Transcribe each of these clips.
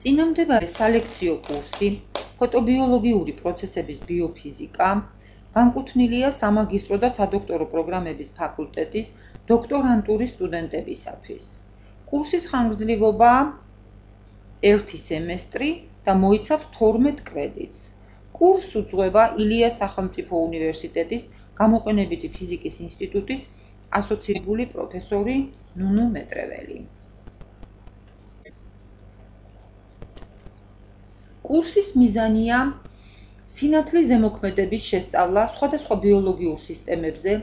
წინამდებარე სალექციო კურსი ფოტობიოლოგიური პროცესების ბიოფიზიკა განკუთვნილია სამაგისტრო და სადოქტორო პროგრამების ფაკულტეტის დოქტორანტურის სტუდენტებისათვის. კურსის ხანგრძლივობა 1 სემესტრი და მოიცავს 12 კრედიტს. კურსს უძღვება ილიას სახელმწიფო უნივერსიტეტის გამოყენებითი ფიზიკის ინსტიტუტის ასოცირებული პროფესორი ნუნუ მეტრეველი. კურსის მიზანია სინათლის ზემოქმედების შესწავლა სხვადასხვა ბიოლოგიურ სისტემებზე,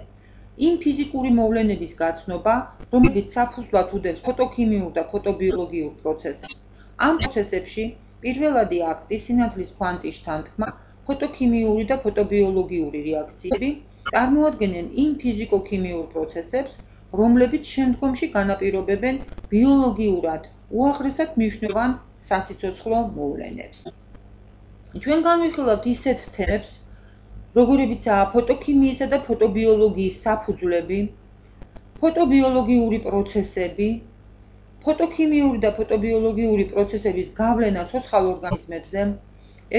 იმ ფიზიკური მოვლენების გაცნობა, რომლებიც საფუძვლად უდევს ფოტოქიმიურ და ფოტობიოლოგიურ პროცესებს. ამ პროცესებში პირველადი აქტი სინათლის კვანტის შთანთქმა, ფოტოქიმიური და ფოტობიოლოგიური რეაქციები წარმოადგენენ იმ ფიზიკო-ქიმიურ პროცესებს, რომლებიც შემდგომში განაპირობებენ ბიოლოგიურად უაღრესად მნიშვნელოვან სასიცოცხლო მოვლენებს. ჩვენ განვიხილავთ ისეთ თემებს, როგორებიცაა ფოტოქიმიისა და ფოტობიოლოგიის საფუძვლები, ფოტობიოლოგიური პროცესები, ფოტოქიმიური და ფოტობიოლოგიური პროცესების გავლენა ცოცხალ ორგანიზმებზე,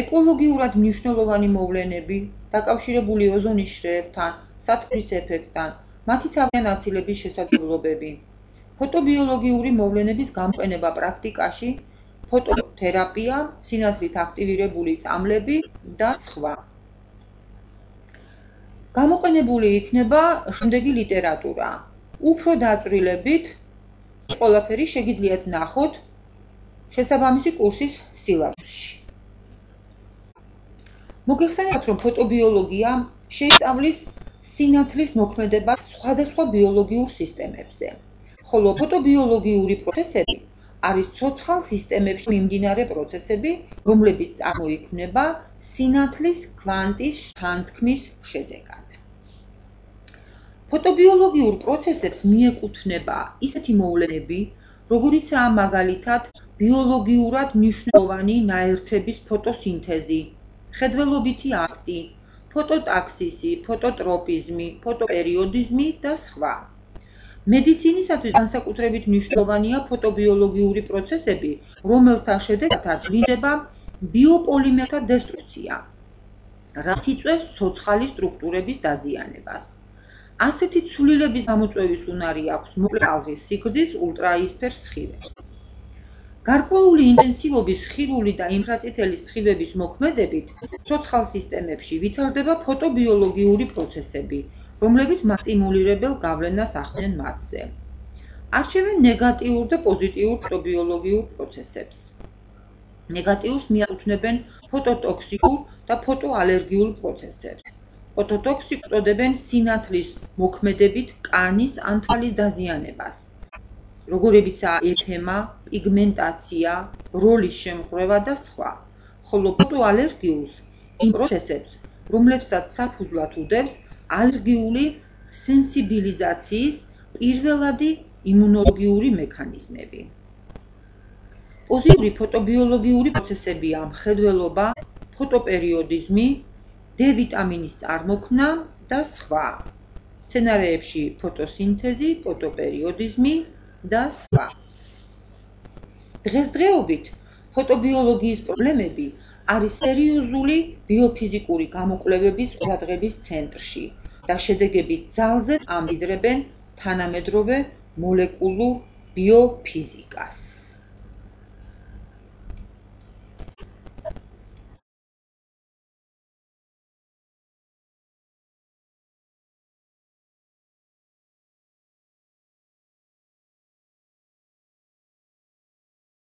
ეკოლოგიურად მნიშვნელოვანი მოვლენები, დაკავშირებული ოზონის შრეებთან, სათბურის ეფექტთან, მათი თავიანთი აცილების შესაძლებლობები, ფოტობიოლოგიური მოვლენების გამოყენება პრაქტიკაში, ფოტოთერაპია, სინათლით აქტივირებული წამლები და სხვა. გამოყენებული იქნება შემდეგი ლიტერატურა. უფრო დაწვრილებით ყველაფერი შეგიძლიათ ნახოთ შესაბამისი კურსის სილაბუსში. მოგეხსენებათ, რომ ფოტობიოლოგია შეისწავლის სინათლის მოქმედებას სხვადასხვა ბიოლოგიურ სისტემებზე, ხოლო ფოტობიოლოგიური პროცესები არის ცოცხალ სისტემებში მიმდინარე პროცესები, რომლებიც წარმოიქმნება სინათლის კვანტის შთანთქმის შედეგად. ფოტობიოლოგიურ პროცესებს მიეკუთვნება ისეთი მოვლენები, როგორიცაა მაგალითად ბიოლოგიურად მნიშვნელოვანი ნაერთების ფოტოსინთეზი, ხედველობითი აქტი, ფოტოტაქსისი, ფოტოტროპიზმი, ფოტოპერიოდიზმი და სხვა. მედიცინისათვის განსაკუთრებით მნიშვნელოვანია ფოტობიოლოგიური პროცესები, რომელთა შედეგადაც ვლინდება ბიოპოლიმერთა დესტრუქცია, რაც იწვევს ცოცხალი სტრუქტურების დაზიანებას. ასეთი ცვლილების გამოწვევის უნარი აქვს მოკლე ტალღის სიგრძის ულტრაიისფერ სხივებს. გარკვეული ინტენსივობის ხილული და ინფრაწითელი სხივების მოქმედებით ცოცხალ სისტემებში ვითარდება ფოტობიოლოგიური პროცესები, რომლებიც მასტიმულირებელ გავლენას ახდენენ მათზე. არჩევენ ნეგატიურ და პოზიტიურ ფოტობიოლოგიურ პროცესებს. ნეგატიურს მიაკუთვნებენ ფოტოტოქსიკურ და ფოტოალერგიულ პროცესებს. ფოტოტოქსიკს უწოდებენ სინათლის მოქმედებით კანის ან თვალის დაზიანებას, როგორებიცაა ეთემა, პიგმენტაცია, როლის შემღვრევა და სხვა. ხოლო ფოტოალერგიულს იმ პროცესებს, რომლებსაც საფუძვლად უდევს ალერგიული სენსიბილიზაციის პირველადი იმუნოლოგიური მექანიზმები. პოზიტიური ფოტობიოლოგიური პროცესებია მხედველობა, ფოტოპერიოდიზმი, D ვიტამინის წარმოქმნა და სხვა. მცენარეებში ფოტოსინთეზი, ფოტოპერიოდიზმი და სხვა. დღესდღეობით ფოტობიოლოგიის პრობლემები არის სერიოზული ბიოფიზიკური გამოკვლევების ყურადღების ცენტრში და შედეგები ძალზედ ამდიდრებენ თანამედროვე მოლეკულურ ბიოფიზიკას.